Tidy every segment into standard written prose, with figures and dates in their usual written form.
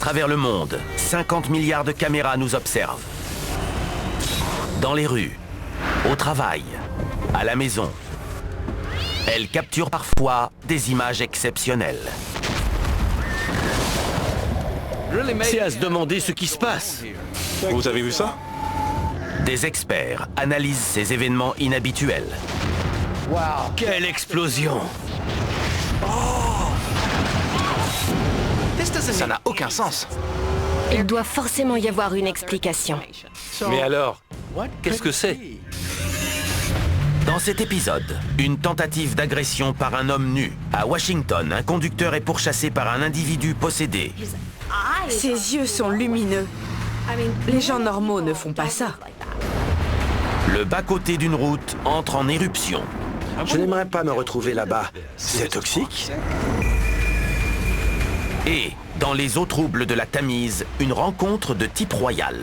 travers le monde, 50 milliards de caméras nous observent. Dans les rues, au travail, à la maison. Elles capturent parfois des images exceptionnelles. C'est à se demander ce qui se passe. Vous avez vu ça? Des experts analysent ces événements inhabituels. Quelle explosion! Ça n'a aucun sens. Il doit forcément y avoir une explication. Mais alors, qu'est-ce que c'est? Dans cet épisode, une tentative d'agression par un homme nu. À Washington, un conducteur est pourchassé par un individu possédé. Ses yeux sont lumineux. Les gens normaux ne font pas ça. Le bas-côté d'une route entre en éruption. Je n'aimerais pas me retrouver là-bas. C'est toxique? Et, dans les eaux troubles de la Tamise, une rencontre de type royal.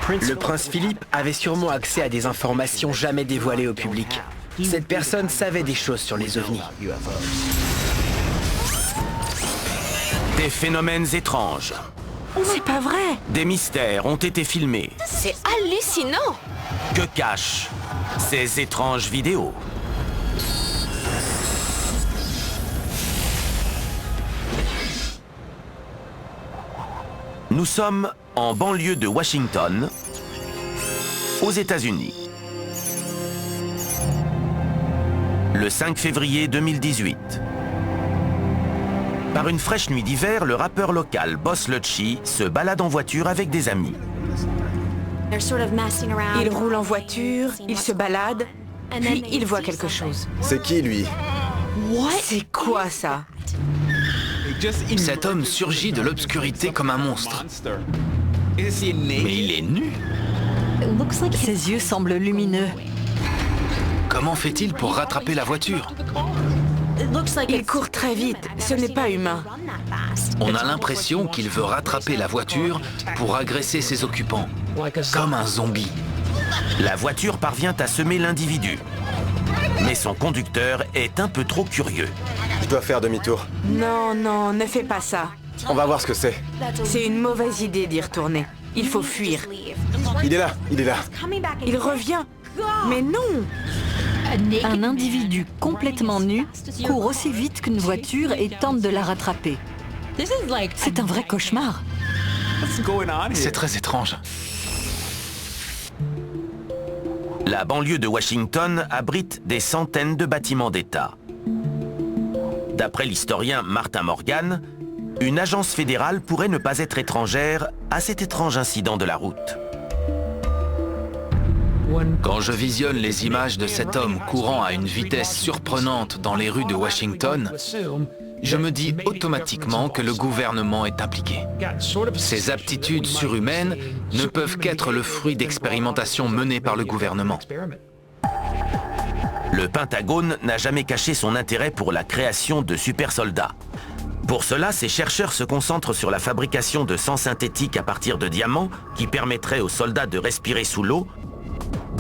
Le prince Philippe avait sûrement accès à des informations jamais dévoilées au public. Cette personne savait des choses sur les ovnis. Des phénomènes étranges. C'est pas vrai. Des mystères ont été filmés. C'est hallucinant! Que cachent ces étranges vidéos? Nous sommes en banlieue de Washington, aux États-Unis. Le 5 février 2018. Par une fraîche nuit d'hiver, le rappeur local Boss Lucci se balade en voiture avec des amis. Il roule en voiture, il se balade, puis il voit quelque chose. C'est qui, lui? C'est quoi ça? Cet homme surgit de l'obscurité comme un monstre. Mais il est nu. Ses yeux semblent lumineux. Comment fait-il pour rattraper la voiture? Il court très vite, ce n'est pas humain. On a l'impression qu'il veut rattraper la voiture pour agresser ses occupants, comme un zombie. La voiture parvient à semer l'individu. Mais son conducteur est un peu trop curieux. Je dois faire demi-tour. Non, non, ne fais pas ça. On va voir ce que c'est. C'est une mauvaise idée d'y retourner. Il faut fuir. Il est là, il est là. Il revient. Mais non! Un individu complètement nu court aussi vite qu'une voiture et tente de la rattraper. C'est un vrai cauchemar. C'est très étrange. La banlieue de Washington abrite des centaines de bâtiments d'État. D'après l'historien Martin Morgan, une agence fédérale pourrait ne pas être étrangère à cet étrange incident de la route. Quand je visionne les images de cet homme courant à une vitesse surprenante dans les rues de Washington, je me dis automatiquement que le gouvernement est impliqué. Ces aptitudes surhumaines ne peuvent qu'être le fruit d'expérimentations menées par le gouvernement. Le Pentagone n'a jamais caché son intérêt pour la création de super-soldats. Pour cela, ces chercheurs se concentrent sur la fabrication de sang synthétique à partir de diamants qui permettrait aux soldats de respirer sous l'eau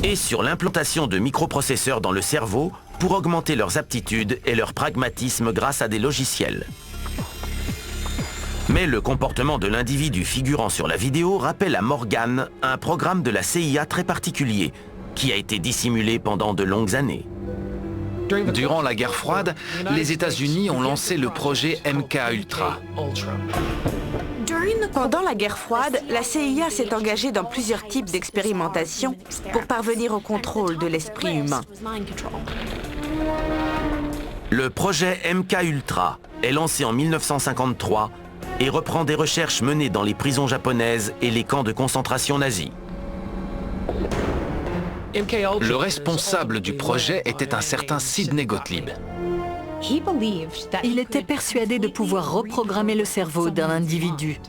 et sur l'implantation de microprocesseurs dans le cerveau pour augmenter leurs aptitudes et leur pragmatisme grâce à des logiciels. Mais le comportement de l'individu figurant sur la vidéo rappelle à Morgan un programme de la CIA très particulier qui a été dissimulé pendant de longues années. Durant la guerre froide, les États-Unis ont lancé le projet MK-Ultra. Pendant la guerre froide, la CIA s'est engagée dans plusieurs types d'expérimentations pour parvenir au contrôle de l'esprit humain. Le projet MK-Ultra est lancé en 1953 et reprend des recherches menées dans les prisons japonaises et les camps de concentration nazis. Le responsable du projet était un certain Sidney Gottlieb. Il était persuadé de pouvoir reprogrammer le cerveau d'un individu.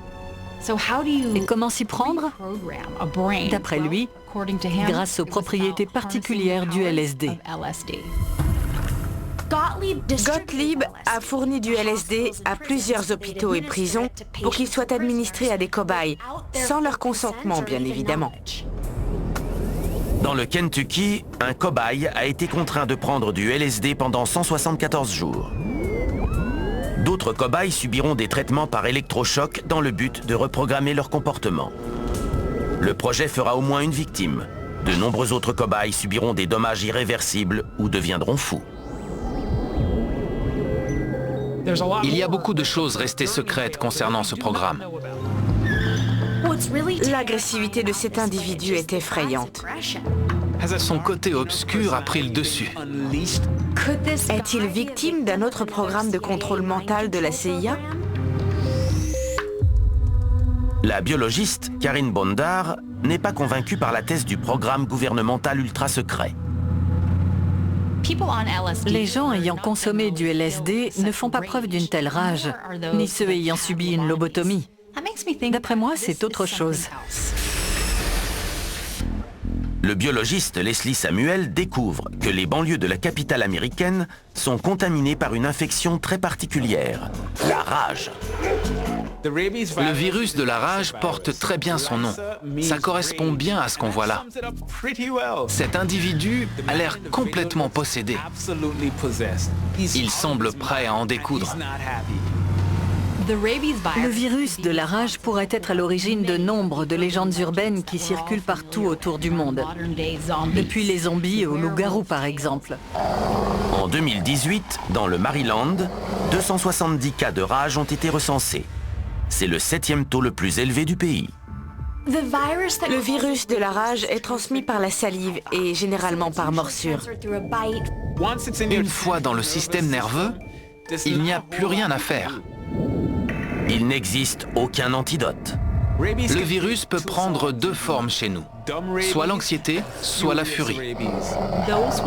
Et comment s'y prendre? D'après lui, grâce aux propriétés particulières du LSD. Gottlieb a fourni du LSD à plusieurs hôpitaux et prisons pour qu'il soit administré à des cobayes, sans leur consentement bien évidemment. Dans le Kentucky, un cobaye a été contraint de prendre du LSD pendant 174 jours. D'autres cobayes subiront des traitements par électrochoc dans le but de reprogrammer leur comportement. Le projet fera au moins une victime. De nombreux autres cobayes subiront des dommages irréversibles ou deviendront fous. Il y a beaucoup de choses restées secrètes concernant ce programme. L'agressivité de cet individu est effrayante. Son côté obscur a pris le dessus. Est-il victime d'un autre programme de contrôle mental de la CIA? La biologiste Karine Bondar n'est pas convaincue par la thèse du programme gouvernemental ultra secret. Les gens ayant consommé du LSD ne font pas preuve d'une telle rage, ni ceux ayant subi une lobotomie. D'après moi, c'est autre chose. Le biologiste Leslie Samuel découvre que les banlieues de la capitale américaine sont contaminées par une infection très particulière, la rage. Le virus de la rage porte très bien son nom. Ça correspond bien à ce qu'on voit là. Cet individu a l'air complètement possédé. Il semble prêt à en découdre. Le virus de la rage pourrait être à l'origine de nombre de légendes urbaines qui circulent partout autour du monde. Depuis les zombies aux loups-garous, par exemple. En 2018, dans le Maryland, 270 cas de rage ont été recensés. C'est le 7e taux le plus élevé du pays. Le virus de la rage est transmis par la salive et généralement par morsure. Une fois dans le système nerveux, il n'y a plus rien à faire. Il n'existe aucun antidote. Le virus peut prendre deux formes chez nous, soit l'anxiété, soit la furie.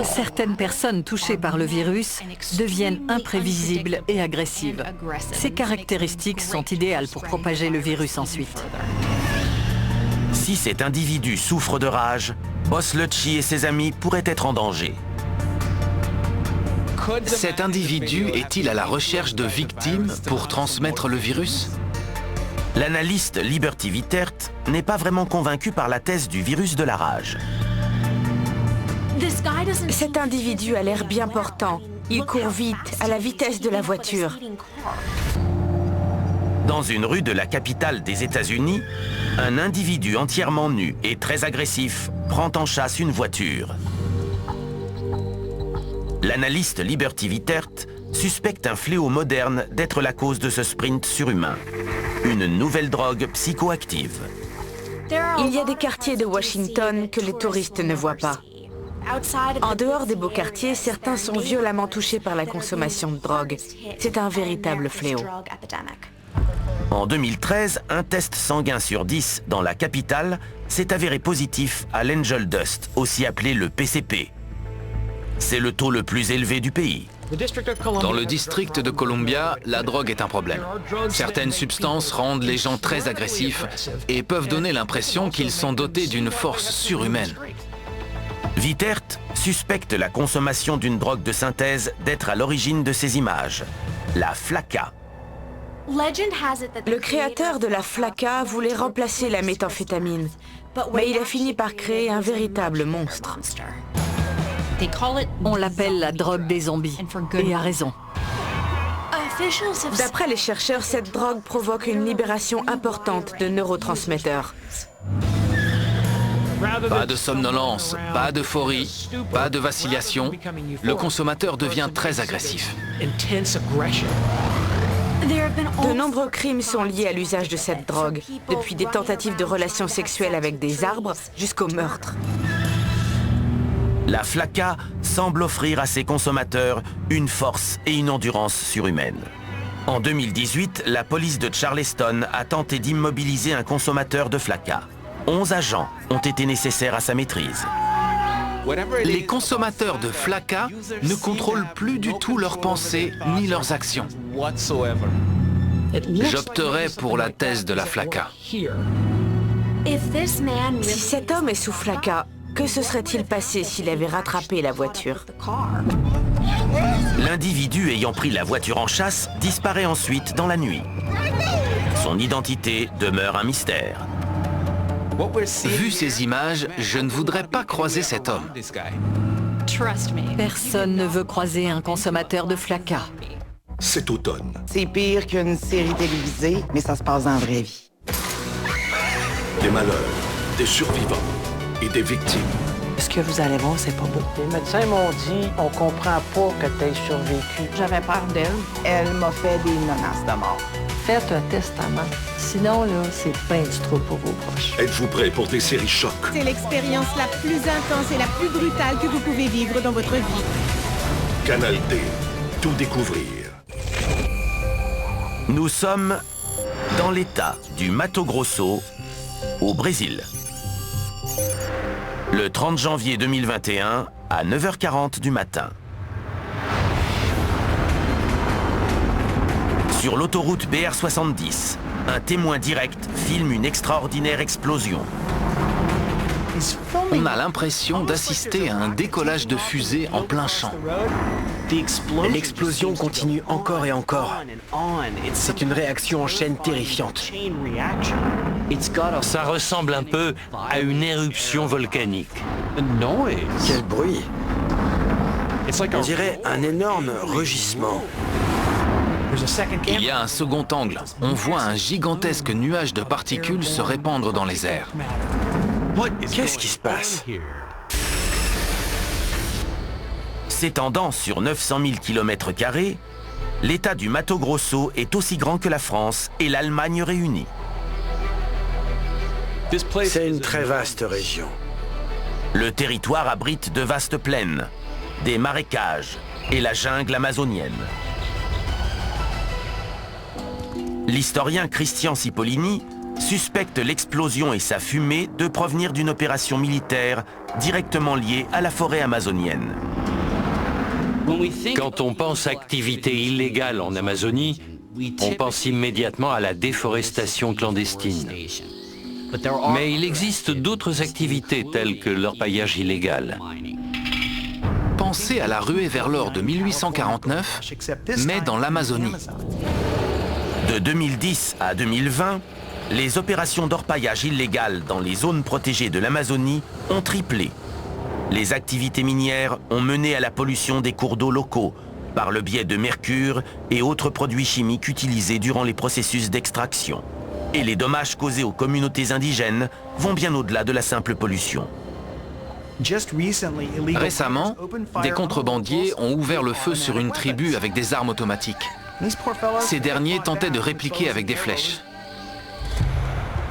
Certaines personnes touchées par le virus deviennent imprévisibles et agressives. Ces caractéristiques sont idéales pour propager le virus ensuite. Si cet individu souffre de rage, Boss Lucci et ses amis pourraient être en danger. Cet individu est-il à la recherche de victimes pour transmettre le virus? L'analyste Liberty Wittert n'est pas vraiment convaincu par la thèse du virus de la rage. Cet individu a l'air bien portant. Il court vite, à la vitesse de la voiture. Dans une rue de la capitale des États-Unis, un individu entièrement nu et très agressif prend en chasse une voiture. L'analyste Liberty Wittert suspecte un fléau moderne d'être la cause de ce sprint surhumain. Une nouvelle drogue psychoactive. Il y a des quartiers de Washington que les touristes ne voient pas. En dehors des beaux quartiers, certains sont violemment touchés par la consommation de drogue. C'est un véritable fléau. En 2013, un test sanguin sur 10 dans la capitale s'est avéré positif à l'Angel Dust, aussi appelé le PCP. C'est le taux le plus élevé du pays. Dans le district de Columbia, la drogue est un problème. Certaines substances rendent les gens très agressifs et peuvent donner l'impression qu'ils sont dotés d'une force surhumaine. Wittert suspecte la consommation d'une drogue de synthèse d'être à l'origine de ces images, la Flakka. Le créateur de la Flakka voulait remplacer la méthamphétamine, mais il a fini par créer un véritable monstre. On l'appelle la drogue des zombies, et a raison. D'après les chercheurs, cette drogue provoque une libération importante de neurotransmetteurs. Pas de somnolence, pas d'euphorie, pas de vacillation. Le consommateur devient très agressif. De nombreux crimes sont liés à l'usage de cette drogue, depuis des tentatives de relations sexuelles avec des arbres jusqu'au meurtre. La Flakka semble offrir à ses consommateurs une force et une endurance surhumaines. En 2018, la police de Charleston a tenté d'immobiliser un consommateur de Flakka. 11 agents ont été nécessaires à sa maîtrise. Les consommateurs de Flakka ne contrôlent plus du tout leurs pensées ni leurs actions. J'opterais pour la thèse de la Flakka. Si cet homme est sous Flakka, que se serait-il passé s'il avait rattrapé la voiture? L'individu ayant pris la voiture en chasse disparaît ensuite dans la nuit. Son identité demeure un mystère. Vu ces images, je ne voudrais pas croiser cet homme. Personne ne veut croiser un consommateur de Flakka. cet automne. C'est pire qu'une série télévisée, mais ça se passe dans la vraie vie. Des malheurs, des survivants et des victimes. Ce que vous allez voir, c'est pas beau. Les médecins m'ont dit, on comprend pas que t'aies survécu. J'avais peur d'elle. Elle m'a fait des menaces de mort. Faites un testament. Sinon, là, c'est ben du trop pour vos proches. Êtes-vous prêts pour des séries chocs? C'est l'expérience la plus intense et la plus brutale que vous pouvez vivre dans votre vie. Canal D, tout découvrir. Nous sommes dans l'état du Mato Grosso, au Brésil. Le 30 janvier 2021, à 9h40 du matin. Sur l'autoroute BR70, un témoin direct filme une extraordinaire explosion. On a l'impression d'assister à un décollage de fusée en plein champ. L'explosion continue encore et encore. C'est une réaction en chaîne terrifiante. Ça ressemble un peu à une éruption volcanique. Quel bruit! On dirait un énorme rugissement. Il y a un second angle. On voit un gigantesque nuage de particules se répandre dans les airs. Qu'est-ce qui se passe? S'étendant sur 900 000 km², l'état du Mato Grosso est aussi grand que la France et l'Allemagne réunies. C'est une très vaste région. Le territoire abrite de vastes plaines, des marécages et la jungle amazonienne. L'historien Christian Cipollini suspecte l'explosion et sa fumée de provenir d'une opération militaire directement liée à la forêt amazonienne. Quand on pense activité illégale en Amazonie, on pense immédiatement à la déforestation clandestine. Mais il existe d'autres activités telles que l'orpaillage illégal. Pensez à la ruée vers l'or de 1849, mais dans l'Amazonie. De 2010 à 2020, les opérations d'orpaillage illégal dans les zones protégées de l'Amazonie ont triplé. Les activités minières ont mené à la pollution des cours d'eau locaux par le biais de mercure et autres produits chimiques utilisés durant les processus d'extraction. Et les dommages causés aux communautés indigènes vont bien au-delà de la simple pollution. Récemment, des contrebandiers ont ouvert le feu sur une tribu avec des armes automatiques. Ces derniers tentaient de répliquer avec des flèches.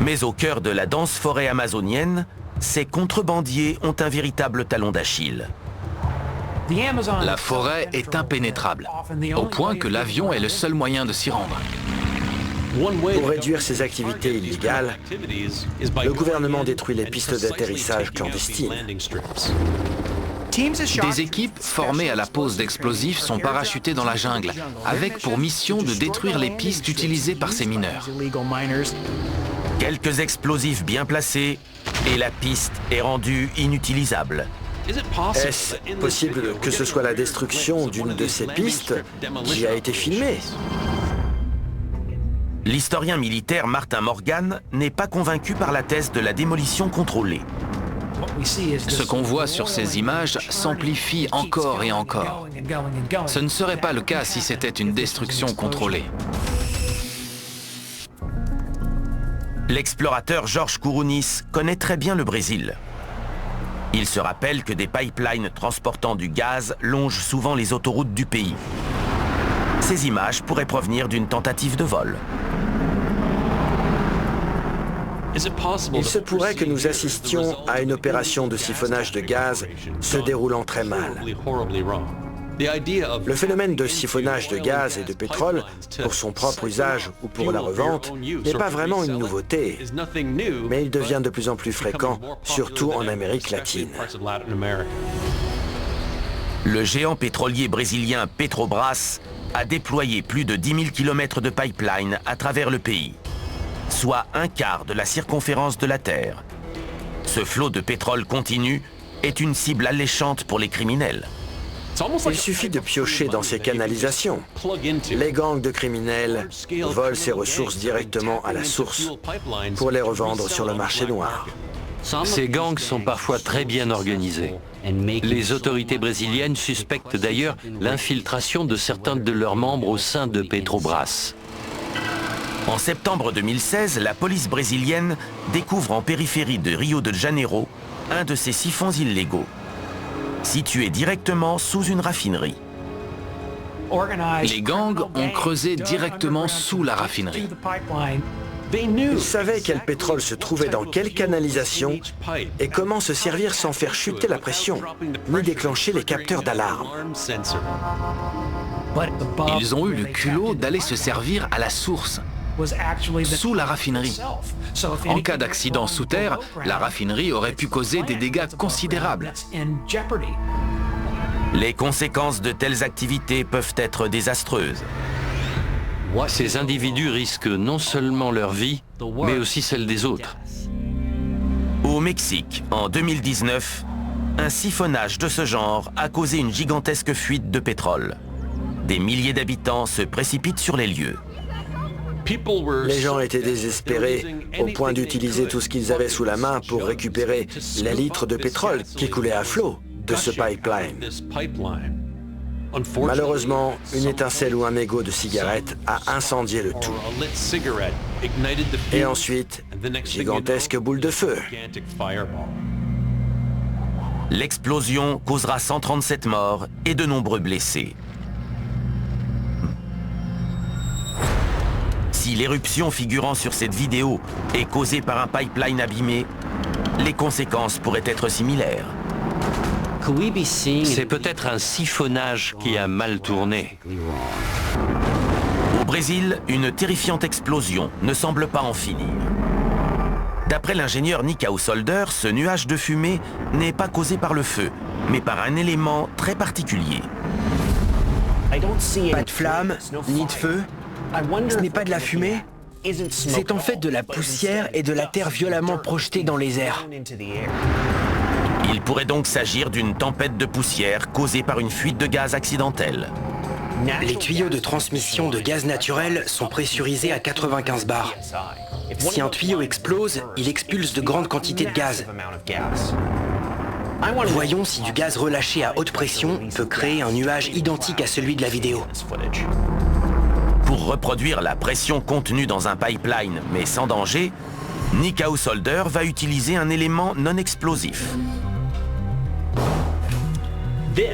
Mais au cœur de la dense forêt amazonienne, ces contrebandiers ont un véritable talon d'Achille. La forêt est impénétrable, au point que l'avion est le seul moyen de s'y rendre. Pour réduire ces activités illégales, le gouvernement détruit les pistes d'atterrissage clandestines. Des équipes formées à la pose d'explosifs sont parachutées dans la jungle, avec pour mission de détruire les pistes utilisées par ces mineurs. Quelques explosifs bien placés et la piste est rendue inutilisable. Est-ce possible que ce soit la destruction d'une de ces pistes qui a été filmée? L'historien militaire Martin Morgan n'est pas convaincu par la thèse de la démolition contrôlée. Ce qu'on voit sur ces images s'amplifie encore et encore. Ce ne serait pas le cas si c'était une destruction contrôlée. L'explorateur Georges Kourounis connaît très bien le Brésil. Il se rappelle que des pipelines transportant du gaz longent souvent les autoroutes du pays. Ces images pourraient provenir d'une tentative de vol. Il se pourrait que nous assistions à une opération de siphonnage de gaz se déroulant très mal. Le phénomène de siphonnage de gaz et de pétrole, pour son propre usage ou pour la revente, n'est pas vraiment une nouveauté, mais il devient de plus en plus fréquent, surtout en Amérique latine. Le géant pétrolier brésilien Petrobras a déployé plus de 10 000 km de pipeline à travers le pays, soit un quart de la circonférence de la Terre. Ce flot de pétrole continu est une cible alléchante pour les criminels. Il suffit de piocher dans ces canalisations. Les gangs de criminels volent ces ressources directement à la source pour les revendre sur le marché noir. Ces gangs sont parfois très bien organisés. Les autorités brésiliennes suspectent d'ailleurs l'infiltration de certains de leurs membres au sein de Petrobras. En septembre 2016, la police brésilienne découvre en périphérie de Rio de Janeiro un de ces siphons illégaux, situé directement sous une raffinerie. Les gangs ont creusé directement sous la raffinerie. Ils savaient quel pétrole se trouvait dans quelle canalisation et comment se servir sans faire chuter la pression, ni déclencher les capteurs d'alarme. Ils ont eu le culot d'aller se servir à la source, sous la raffinerie. En cas d'accident sous terre, la raffinerie aurait pu causer des dégâts considérables. Les conséquences de telles activités peuvent être désastreuses. Ces individus risquent non seulement leur vie, mais aussi celle des autres. Au Mexique, en 2019, un siphonnage de ce genre a causé une gigantesque fuite de pétrole. Des milliers d'habitants se précipitent sur les lieux. Les gens étaient désespérés au point d'utiliser tout ce qu'ils avaient sous la main pour récupérer les litres de pétrole qui coulaient à flot de ce pipeline. Malheureusement, une étincelle ou un mégot de cigarette a incendié le tout. Et ensuite, gigantesque boule de feu. L'explosion causera 137 morts et de nombreux blessés. Si l'éruption figurant sur cette vidéo est causée par un pipeline abîmé, les conséquences pourraient être similaires. C'est peut-être un siphonnage qui a mal tourné. Au Brésil, une terrifiante explosion ne semble pas en finir. D'après l'ingénieur Nick Householder, ce nuage de fumée n'est pas causé par le feu, mais par un élément très particulier. Pas de flamme, ni de feu. Ce n'est pas de la fumée. C'est en fait de la poussière et de la terre violemment projetée dans les airs. Il pourrait donc s'agir d'une tempête de poussière causée par une fuite de gaz accidentelle. Les tuyaux de transmission de gaz naturel sont pressurisés à 95 bars. Si un tuyau explose, il expulse de grandes quantités de gaz. Voyons si du gaz relâché à haute pression peut créer un nuage identique à celui de la vidéo. Pour reproduire la pression contenue dans un pipeline, mais sans danger, Nick Householder va utiliser un élément non explosif.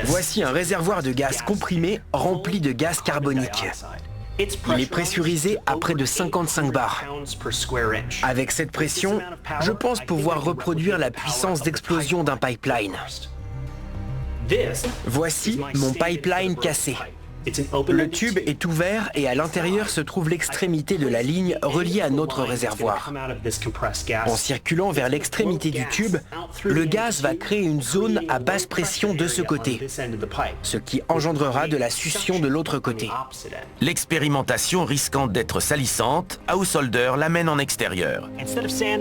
Voici un réservoir de gaz comprimé rempli de gaz carbonique. Il est pressurisé à près de 55 bars. Avec cette pression, je pense pouvoir reproduire la puissance d'explosion d'un pipeline. Voici mon pipeline cassé. Le tube est ouvert et à l'intérieur se trouve l'extrémité de la ligne reliée à notre réservoir. En circulant vers l'extrémité du tube, le gaz va créer une zone à basse pression de ce côté, ce qui engendrera de la succion de l'autre côté. L'expérimentation risquant d'être salissante, Householder l'amène en extérieur.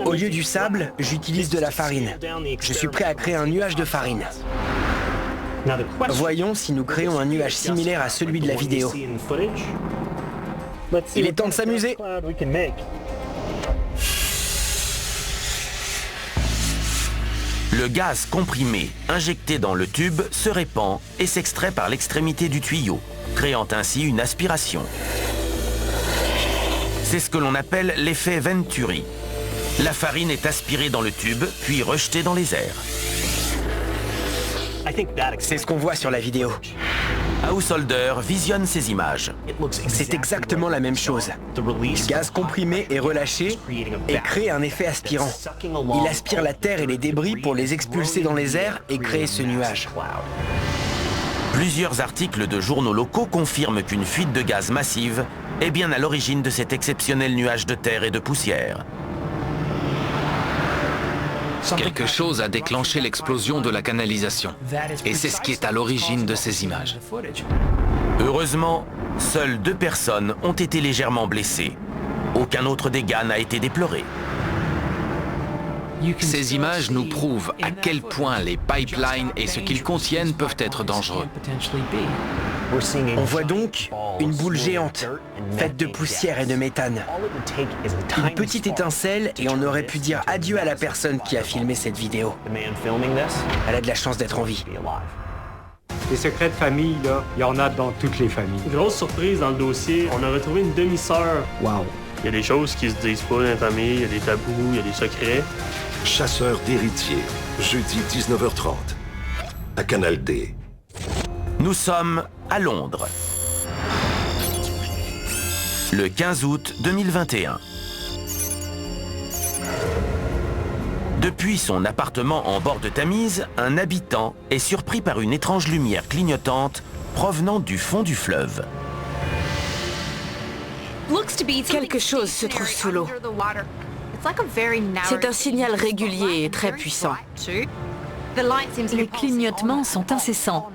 Au lieu du sable, j'utilise de la farine. Je suis prêt à créer un nuage de farine. Voyons si nous créons un nuage similaire à celui de la vidéo. Il est temps de s'amuser. Le gaz comprimé injecté dans le tube se répand et s'extrait par l'extrémité du tuyau, créant ainsi une aspiration. C'est ce que l'on appelle l'effet Venturi. La farine est aspirée dans le tube, puis rejetée dans les airs. C'est ce qu'on voit sur la vidéo. Householder visionne ces images. C'est exactement la même chose. Le gaz comprimé est relâché et crée un effet aspirant. Il aspire la terre et les débris pour les expulser dans les airs et créer ce nuage. Plusieurs articles de journaux locaux confirment qu'une fuite de gaz massive est bien à l'origine de cet exceptionnel nuage de terre et de poussière. Quelque chose a déclenché l'explosion de la canalisation. Et c'est ce qui est à l'origine de ces images. Heureusement, seules 2 personnes ont été légèrement blessées. Aucun autre dégât n'a été déploré. Ces images nous prouvent à quel point les pipelines et ce qu'ils contiennent peuvent être dangereux. On voit donc une boule géante, faite de poussière et de méthane. Une petite étincelle et on aurait pu dire adieu à la personne qui a filmé cette vidéo. Elle a de la chance d'être en vie. Les secrets de famille, là, il y en a dans toutes les familles. Grosse surprise dans le dossier, on a retrouvé une demi-sœur. Wow. Il y a des choses qui se disent pas dans la famille, il y a des tabous, il y a des secrets. Chasseur d'héritiers, jeudi 19h30, à Canal D. Nous sommes à Londres. Le 15 août 2021. Depuis son appartement en bord de Tamise, un habitant est surpris par une étrange lumière clignotante provenant du fond du fleuve. Quelque chose se trouve sous l'eau. C'est un signal régulier et très puissant. Les clignotements sont incessants.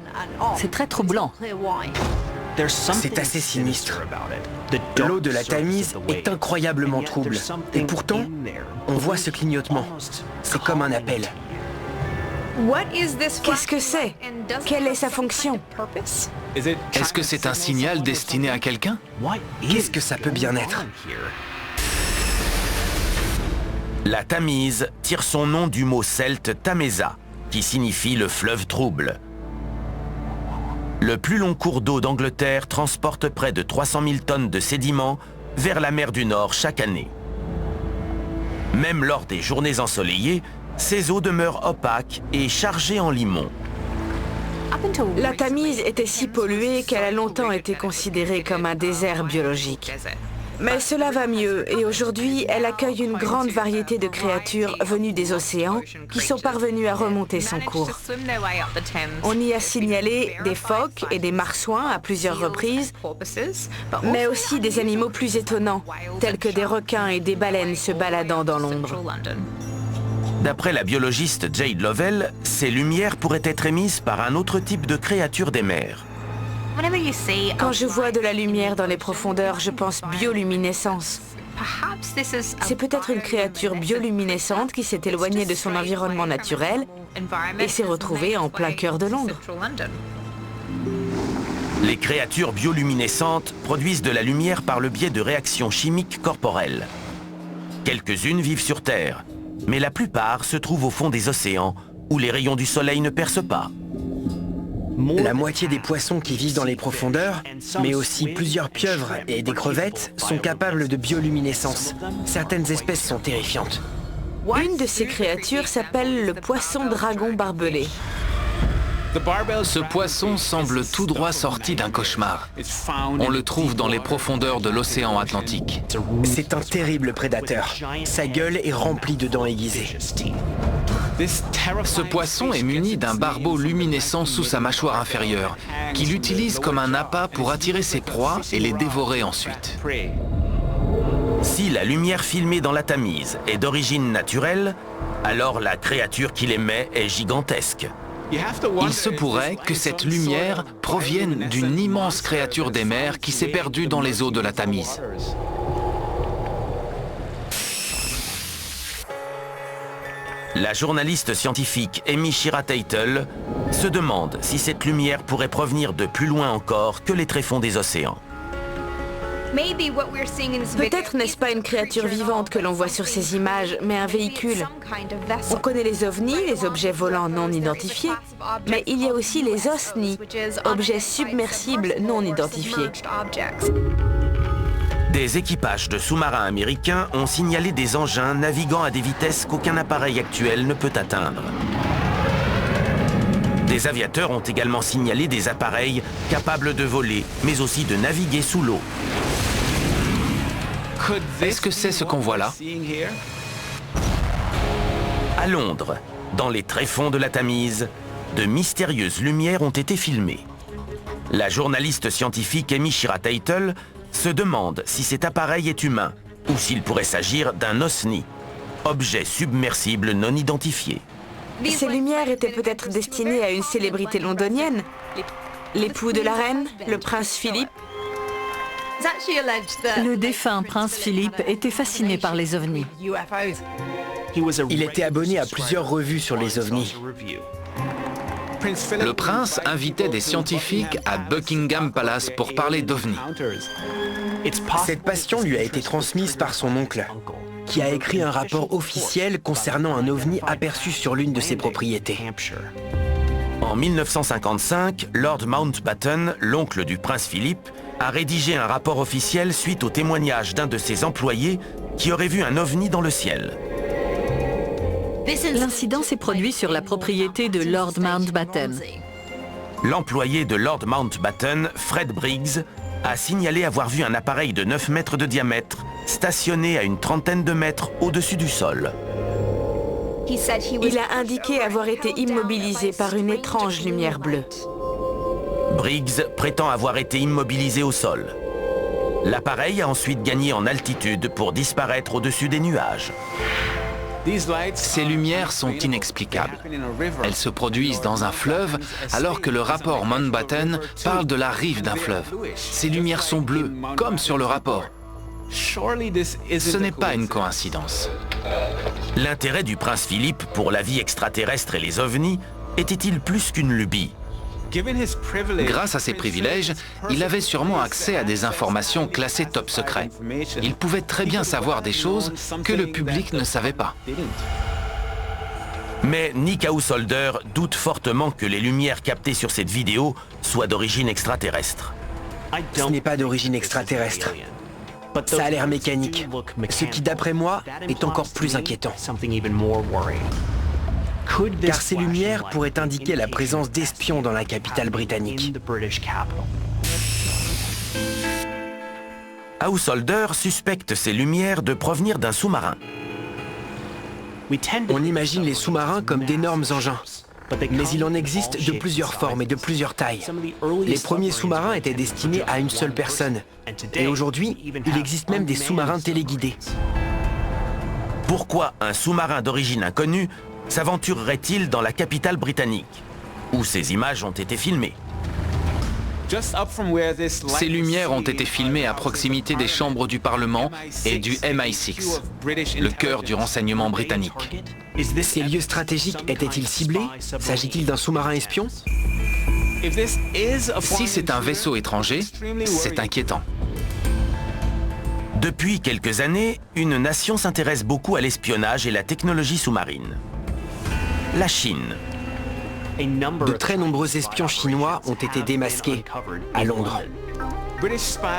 C'est très troublant. C'est assez sinistre. L'eau de la Tamise est incroyablement trouble. Et pourtant, on voit ce clignotement. C'est comme un appel. Qu'est-ce que c'est? Quelle est sa fonction? Est-ce que c'est un signal destiné à quelqu'un? Qu'est-ce que ça peut bien être? La Tamise tire son nom du mot celte Tamesa, qui signifie le fleuve trouble. Le plus long cours d'eau d'Angleterre transporte près de 300 000 tonnes de sédiments vers la mer du Nord chaque année. Même lors des journées ensoleillées, ces eaux demeurent opaques et chargées en limon. La Tamise était si polluée qu'elle a longtemps été considérée comme un désert biologique. Mais cela va mieux et aujourd'hui, elle accueille une grande variété de créatures venues des océans qui sont parvenues à remonter son cours. On y a signalé des phoques et des marsouins à plusieurs reprises, mais aussi des animaux plus étonnants, tels que des requins et des baleines se baladant dans l'ombre. D'après la biologiste Jade Lovell, ces lumières pourraient être émises par un autre type de créature des mers. Quand je vois de la lumière dans les profondeurs, je pense bioluminescence. C'est peut-être une créature bioluminescente qui s'est éloignée de son environnement naturel et s'est retrouvée en plein cœur de Londres. Les créatures bioluminescentes produisent de la lumière par le biais de réactions chimiques corporelles. Quelques-unes vivent sur Terre, mais la plupart se trouvent au fond des océans, où les rayons du soleil ne percent pas. La moitié des poissons qui vivent dans les profondeurs, mais aussi plusieurs pieuvres et des crevettes, sont capables de bioluminescence. Certaines espèces sont terrifiantes. Une de ces créatures s'appelle le poisson dragon barbelé. Ce poisson semble tout droit sorti d'un cauchemar. On le trouve dans les profondeurs de l'océan Atlantique. C'est un terrible prédateur. Sa gueule est remplie de dents aiguisées. Ce poisson est muni d'un barbeau luminescent sous sa mâchoire inférieure, qu'il utilise comme un appât pour attirer ses proies et les dévorer ensuite. Si la lumière filmée dans la Tamise est d'origine naturelle, alors la créature qui l'émet est gigantesque. Il se pourrait que cette lumière provienne d'une immense créature des mers qui s'est perdue dans les eaux de la Tamise. La journaliste scientifique Amy Shira Teitel se demande si cette lumière pourrait provenir de plus loin encore que les tréfonds des océans. Peut-être n'est-ce pas une créature vivante que l'on voit sur ces images, mais un véhicule. On connaît les ovnis, les objets volants non identifiés, mais il y a aussi les OSNI, objets submersibles non identifiés. Des équipages de sous-marins américains ont signalé des engins naviguant à des vitesses qu'aucun appareil actuel ne peut atteindre. Des aviateurs ont également signalé des appareils capables de voler, mais aussi de naviguer sous l'eau. Est-ce que c'est ce qu'on voit là? À Londres, dans les tréfonds de la Tamise, de mystérieuses lumières ont été filmées. La journaliste scientifique Amy Shira Teitel se demande si cet appareil est humain ou s'il pourrait s'agir d'un OSNI, objet submersible non identifié. Ces lumières étaient peut-être destinées à une célébrité londonienne. L'époux de la reine, le prince Philippe. Le défunt prince Philippe était fasciné par les ovnis. Il était abonné à plusieurs revues sur les ovnis. Le prince invitait des scientifiques à Buckingham Palace pour parler d'OVNI. Cette passion lui a été transmise par son oncle, qui a écrit un rapport officiel concernant un ovni aperçu sur l'une de ses propriétés. En 1955, Lord Mountbatten, l'oncle du prince Philippe, a rédigé un rapport officiel suite au témoignage d'un de ses employés qui aurait vu un ovni dans le ciel. L'incident s'est produit sur la propriété de Lord Mountbatten. L'employé de Lord Mountbatten, Fred Briggs, a signalé avoir vu un appareil de 9 mètres de diamètre stationné à une trentaine de mètres au-dessus du sol. Il a indiqué avoir été immobilisé par une étrange lumière bleue. Briggs prétend avoir été immobilisé au sol. L'appareil a ensuite gagné en altitude pour disparaître au-dessus des nuages. Ces lumières sont inexplicables. Elles se produisent dans un fleuve alors que le rapport Mountbatten parle de la rive d'un fleuve. Ces lumières sont bleues, comme sur le rapport. Ce n'est pas une coïncidence. L'intérêt du prince Philippe pour la vie extraterrestre et les ovnis était-il plus qu'une lubie? Grâce à ses privilèges, il avait sûrement accès à des informations classées top secret. Il pouvait très bien savoir des choses que le public ne savait pas. Mais Nick Householder doute fortement que les lumières captées sur cette vidéo soient d'origine extraterrestre. Ce n'est pas d'origine extraterrestre. Ça a l'air mécanique, ce qui, d'après moi, est encore plus inquiétant. Car ces lumières pourraient indiquer la présence d'espions dans la capitale britannique. Householder suspecte ces lumières de provenir d'un sous-marin. On imagine les sous-marins comme d'énormes engins. Mais il en existe de plusieurs formes et de plusieurs tailles. Les premiers sous-marins étaient destinés à une seule personne. Et aujourd'hui, il existe même des sous-marins téléguidés. Pourquoi un sous-marin d'origine inconnue s'aventurerait-il dans la capitale britannique, où ces images ont été filmées? Ces lumières ont été filmées à proximité des chambres du Parlement et du MI6, le cœur du renseignement britannique. Ces lieux stratégiques étaient-ils ciblés? S'agit-il d'un sous-marin espion? Si c'est un vaisseau étranger, c'est inquiétant. Depuis quelques années, une nation s'intéresse beaucoup à l'espionnage et la technologie sous-marine. La Chine. De très nombreux espions chinois ont été démasqués à Londres.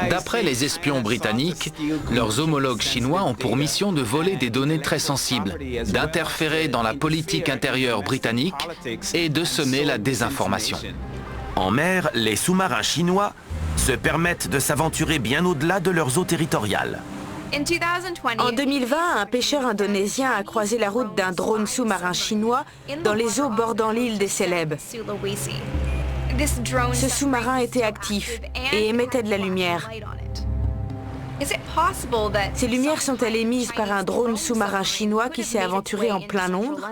D'après les espions britanniques, leurs homologues chinois ont pour mission de voler des données très sensibles, d'interférer dans la politique intérieure britannique et de semer la désinformation. En mer, les sous-marins chinois se permettent de s'aventurer bien au-delà de leurs eaux territoriales. En 2020, un pêcheur indonésien a croisé la route d'un drone sous-marin chinois dans les eaux bordant l'île des Célèbes. Ce sous-marin était actif et émettait de la lumière. Ces lumières sont-elles émises par un drone sous-marin chinois qui s'est aventuré en plein Londres?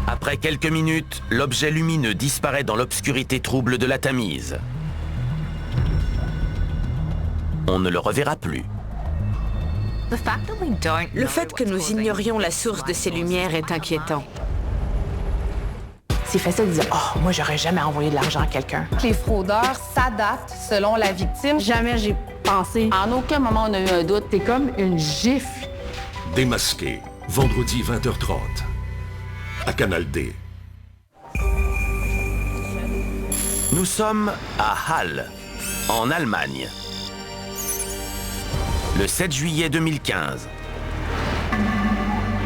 Après quelques minutes, l'objet lumineux disparaît dans l'obscurité trouble de la Tamise. On ne le reverra plus. Le fait que nous ignorions la source de ces lumières est inquiétant. C'est facile de dire « Oh, moi, j'aurais jamais envoyé de l'argent à quelqu'un. » Les fraudeurs s'adaptent selon la victime. Jamais j'ai pensé. En aucun moment, on a eu un doute. C'est comme une gifle. Démasqué, vendredi 20h30, à Canal D. Nous sommes à Halle, en Allemagne. Le 7 juillet 2015.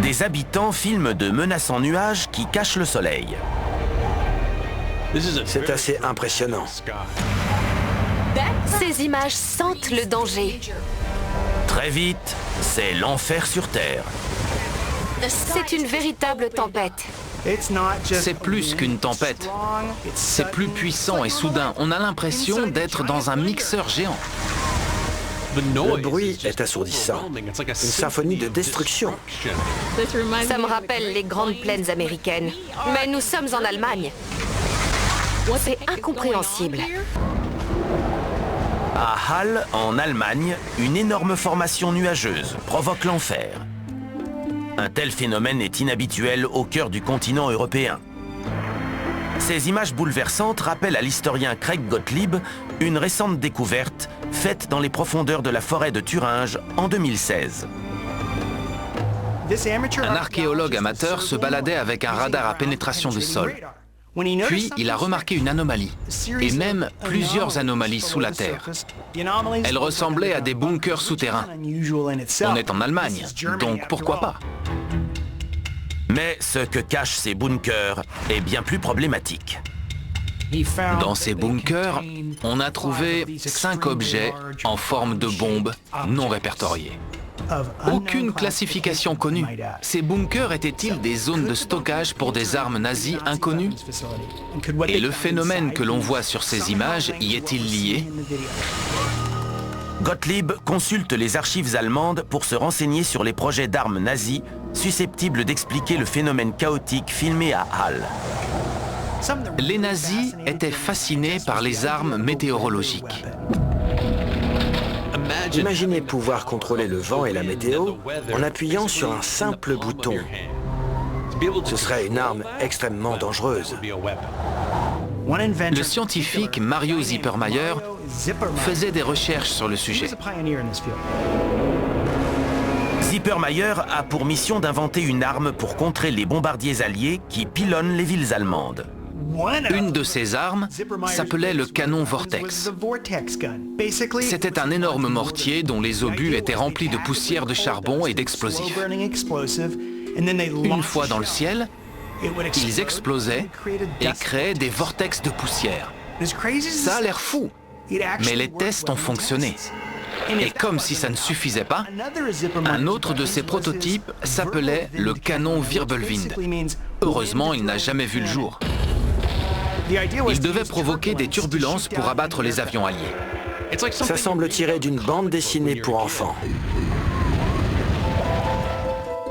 Des habitants filment de menaçants nuages qui cachent le soleil. C'est assez impressionnant. Ces images sentent le danger. Très vite, c'est l'enfer sur Terre. C'est une véritable tempête. C'est plus qu'une tempête. C'est plus puissant et soudain. On a l'impression d'être dans un mixeur géant. Le bruit est assourdissant. Une symphonie de destruction. Ça me rappelle les grandes plaines américaines. Mais nous sommes en Allemagne. C'est incompréhensible. À Halle, en Allemagne, une énorme formation nuageuse provoque l'enfer. Un tel phénomène est inhabituel au cœur du continent européen. Ces images bouleversantes rappellent à l'historien Craig Gottlieb une récente découverte faite dans les profondeurs de la forêt de Thuringe en 2016. Un archéologue amateur se baladait avec un radar à pénétration de sol. Puis, il a remarqué une anomalie, et même plusieurs anomalies sous la Terre. Elles ressemblaient à des bunkers souterrains. On est en Allemagne, donc pourquoi pas? Mais ce que cachent ces bunkers est bien plus problématique. Dans ces bunkers, on a trouvé 5 objets en forme de bombes non répertoriées. Aucune classification connue. Ces bunkers étaient-ils des zones de stockage pour des armes nazies inconnues? Et le phénomène que l'on voit sur ces images y est-il lié? Gottlieb consulte les archives allemandes pour se renseigner sur les projets d'armes nazies susceptibles d'expliquer le phénomène chaotique filmé à Halle. Les nazis étaient fascinés par les armes météorologiques. Imaginez pouvoir contrôler le vent et la météo en appuyant sur un simple bouton. Ce serait une arme extrêmement dangereuse. Le scientifique Mario Zippermayer faisait des recherches sur le sujet. Zippermayer a pour mission d'inventer une arme pour contrer les bombardiers alliés qui pilonnent les villes allemandes. Une de ces armes s'appelait le canon Vortex. C'était un énorme mortier dont les obus étaient remplis de poussière de charbon et d'explosifs. Une fois dans le ciel, ils explosaient et créaient des vortex de poussière. Ça a l'air fou, mais les tests ont fonctionné. Et comme si ça ne suffisait pas, un autre de ces prototypes s'appelait le canon Wirbelwind. Heureusement, il n'a jamais vu le jour. Il devait provoquer des turbulences pour abattre les avions alliés. Ça semble tiré d'une bande dessinée pour enfants.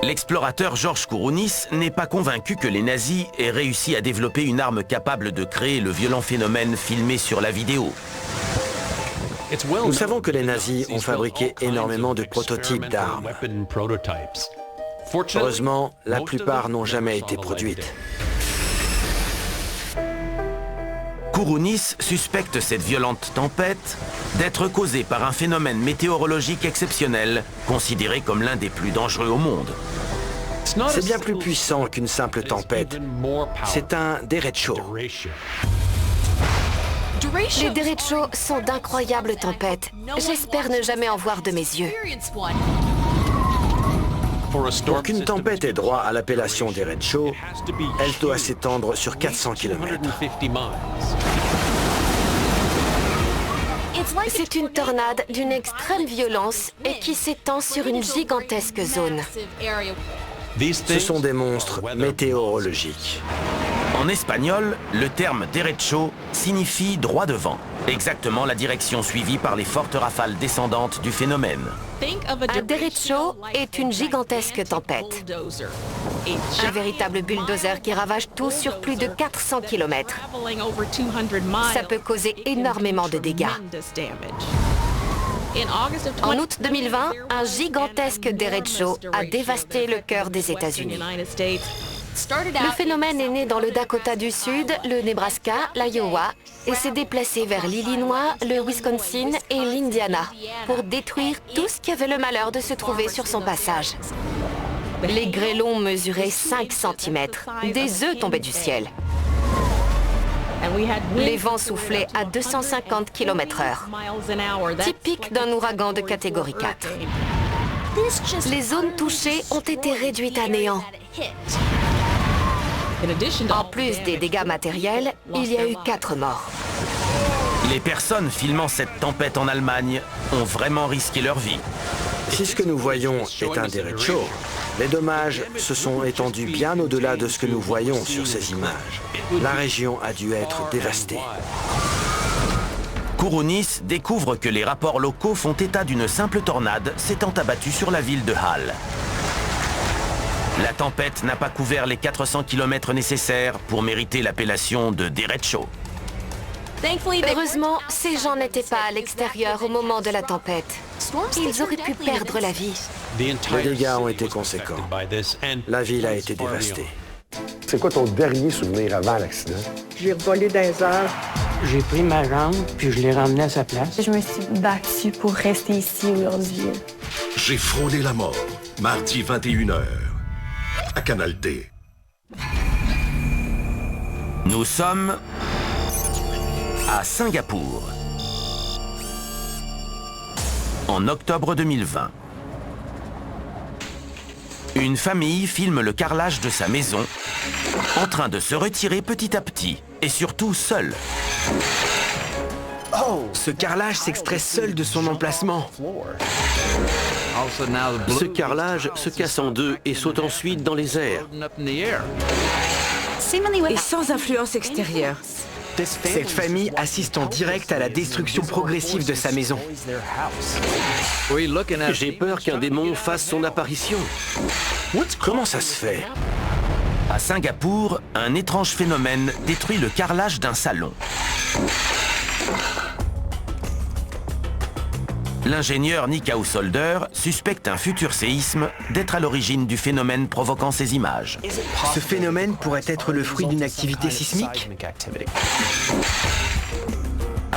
L'explorateur Georges Kourounis n'est pas convaincu que les nazis aient réussi à développer une arme capable de créer le violent phénomène filmé sur la vidéo. Nous savons que les nazis ont fabriqué énormément de prototypes d'armes. Heureusement, la plupart n'ont jamais été produites. Kourounis suspecte cette violente tempête d'être causée par un phénomène météorologique exceptionnel, considéré comme l'un des plus dangereux au monde. C'est bien plus puissant qu'une simple tempête. C'est un derecho. Les derechos sont d'incroyables tempêtes. J'espère ne jamais en voir de mes yeux. Pour qu'une tempête ait droit à l'appellation derecho, elle doit s'étendre sur 400 km. C'est une tornade d'une extrême violence et qui s'étend sur une gigantesque zone. Ce sont des monstres météorologiques. En espagnol, le terme derecho signifie droit devant, exactement la direction suivie par les fortes rafales descendantes du phénomène. Un derecho est une gigantesque tempête. Un véritable bulldozer qui ravage tout sur plus de 400 km. Ça peut causer énormément de dégâts. En août 2020, un gigantesque derecho a dévasté le cœur des États-Unis. Le phénomène est né dans le Dakota du Sud, le Nebraska, l'Iowa et s'est déplacé vers l'Illinois, le Wisconsin et l'Indiana pour détruire tout ce qui avait le malheur de se trouver sur son passage. Les grêlons mesuraient 5 cm. Des œufs tombaient du ciel. Les vents soufflaient à 250 km/h, typique d'un ouragan de catégorie 4. Les zones touchées ont été réduites à néant. En plus des dégâts matériels, il y a eu 4 morts. Les personnes filmant cette tempête en Allemagne ont vraiment risqué leur vie. Si ce que nous voyons est un derecho, les dommages se sont étendus bien au-delà de ce que nous voyons sur ces images. La région a dû être dévastée. Kourounis découvre que les rapports locaux font état d'une simple tornade s'étant abattue sur la ville de Halle. La tempête n'a pas couvert les 400 km nécessaires pour mériter l'appellation de derecho. Heureusement, ces gens n'étaient pas à l'extérieur au moment de la tempête. Ils auraient pu perdre la vie. Les dégâts ont été conséquents. La ville a été dévastée. C'est quoi ton dernier souvenir avant l'accident? J'ai revolé dans les heures. J'ai pris ma jambe, puis je l'ai ramenée à sa place. Je me suis battue pour rester ici aujourd'hui. J'ai frôlé la mort, mardi 21h, à Canal D. Nous sommes à Singapour, en octobre 2020. Une famille filme le carrelage de sa maison, en train de se retirer petit à petit, et surtout seul. Oh! Ce carrelage s'extrait seul de son emplacement. Ce carrelage se casse en deux et saute ensuite dans les airs. Et sans influence extérieure. Cette famille assiste en direct à la destruction progressive de sa maison. J'ai peur qu'un démon fasse son apparition. Comment ça se fait? À Singapour, un étrange phénomène détruit le carrelage d'un salon. L'ingénieur Nick Householder suspecte un futur séisme d'être à l'origine du phénomène provoquant ces images. Ce phénomène pourrait être le fruit d'une activité sismique?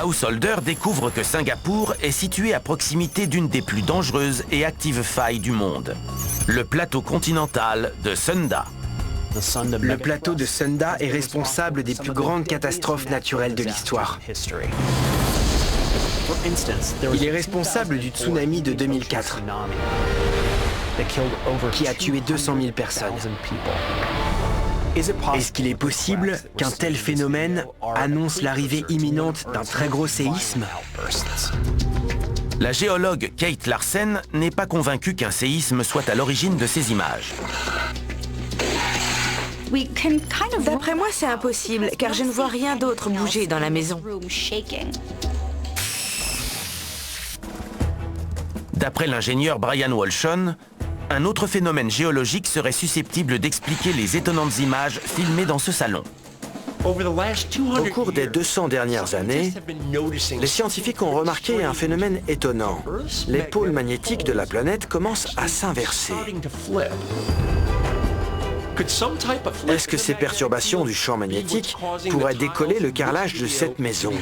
Householder découvre que Singapour est situé à proximité d'une des plus dangereuses et actives failles du monde, le plateau continental de Sunda. Le plateau de Sunda est responsable des plus grandes catastrophes naturelles de l'histoire. Il est responsable du tsunami de 2004, qui a tué 200 000 personnes. Est-ce qu'il est possible qu'un tel phénomène annonce l'arrivée imminente d'un très gros séisme? La géologue Kate Larsen n'est pas convaincue qu'un séisme soit à l'origine de ces images. D'après moi, c'est impossible, car je ne vois rien d'autre bouger dans la maison. D'après l'ingénieur Brian Walshon, un autre phénomène géologique serait susceptible d'expliquer les étonnantes images filmées dans ce salon. Au cours des 200 dernières années, les scientifiques ont remarqué un phénomène étonnant. Les pôles magnétiques de la planète commencent à s'inverser. Est-ce que ces perturbations du champ magnétique pourraient décoller le carrelage de cette maison?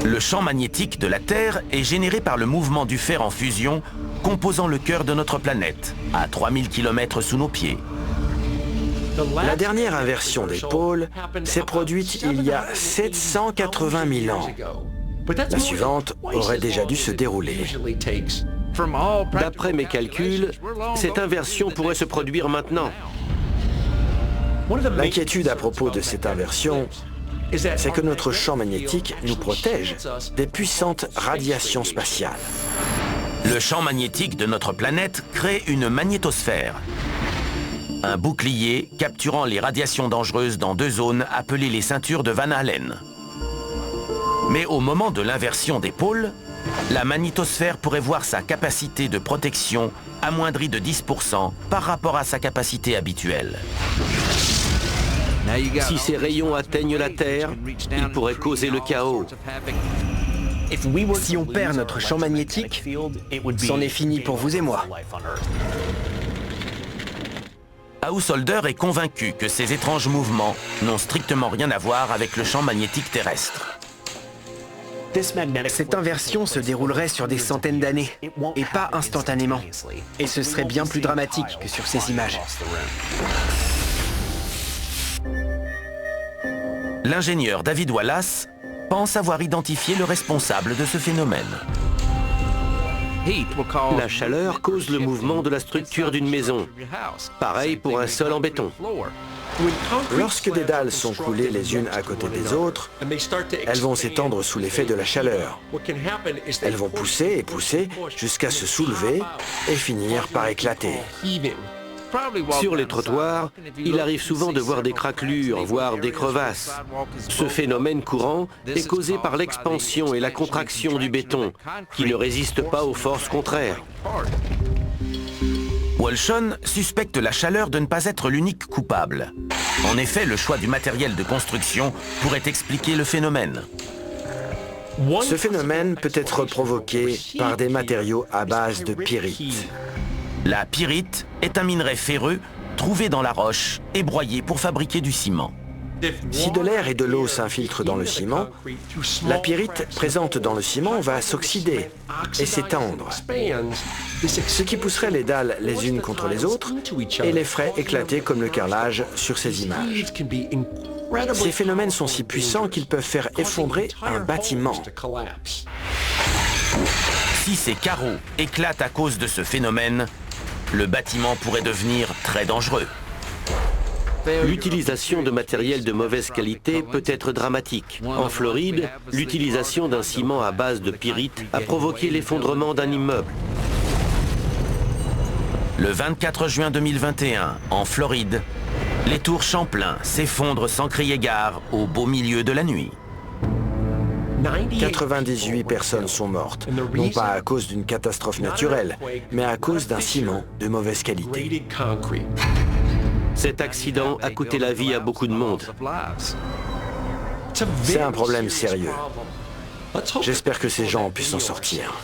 Le champ magnétique de la Terre est généré par le mouvement du fer en fusion composant le cœur de notre planète, à 3000 km sous nos pieds. La dernière inversion des pôles s'est produite il y a 780 000 ans. La suivante aurait déjà dû se dérouler. D'après mes calculs, cette inversion pourrait se produire maintenant. L'inquiétude à propos de cette inversion, c'est que notre champ magnétique nous protège des puissantes radiations spatiales. Le champ magnétique de notre planète crée une magnétosphère, un bouclier capturant les radiations dangereuses dans deux zones appelées les ceintures de Van Allen. Mais au moment de l'inversion des pôles, la magnétosphère pourrait voir sa capacité de protection amoindrie de 10% par rapport à sa capacité habituelle. Si ces rayons atteignent la Terre, ils pourraient causer le chaos. Si on perd notre champ magnétique, c'en est fini pour vous et moi. Householder est convaincu que ces étranges mouvements n'ont strictement rien à voir avec le champ magnétique terrestre. Cette inversion se déroulerait sur des centaines d'années, et pas instantanément. Et ce serait bien plus dramatique que sur ces images. L'ingénieur David Wallace pense avoir identifié le responsable de ce phénomène. La chaleur cause le mouvement de la structure d'une maison. Pareil pour un sol en béton. Lorsque des dalles sont coulées les unes à côté des autres, elles vont s'étendre sous l'effet de la chaleur. Elles vont pousser et pousser jusqu'à se soulever et finir par éclater. Sur les trottoirs, il arrive souvent de voir des craquelures, voire des crevasses. Ce phénomène courant est causé par l'expansion et la contraction du béton, qui ne résiste pas aux forces contraires. Walshon suspecte la chaleur de ne pas être l'unique coupable. En effet, le choix du matériel de construction pourrait expliquer le phénomène. Ce phénomène peut être provoqué par des matériaux à base de pyrite. La pyrite est un minerai ferreux trouvés dans la roche et broyés pour fabriquer du ciment. Si de l'air et de l'eau s'infiltrent dans le ciment, la pyrite présente dans le ciment va s'oxyder et s'étendre, ce qui pousserait les dalles les unes contre les autres et les ferait éclater comme le carrelage sur ces images. Ces phénomènes sont si puissants qu'ils peuvent faire effondrer un bâtiment. Si ces carreaux éclatent à cause de ce phénomène, le bâtiment pourrait devenir très dangereux. L'utilisation de matériel de mauvaise qualité peut être dramatique. En Floride, l'utilisation d'un ciment à base de pyrite a provoqué l'effondrement d'un immeuble. Le 24 juin 2021, en Floride, les tours Champlain s'effondrent sans crier gare au beau milieu de la nuit. 98 personnes sont mortes, non pas à cause d'une catastrophe naturelle, mais à cause d'un ciment de mauvaise qualité. Cet accident a coûté la vie à beaucoup de monde. C'est un problème sérieux. J'espère que ces gens ont pu s'en sortir.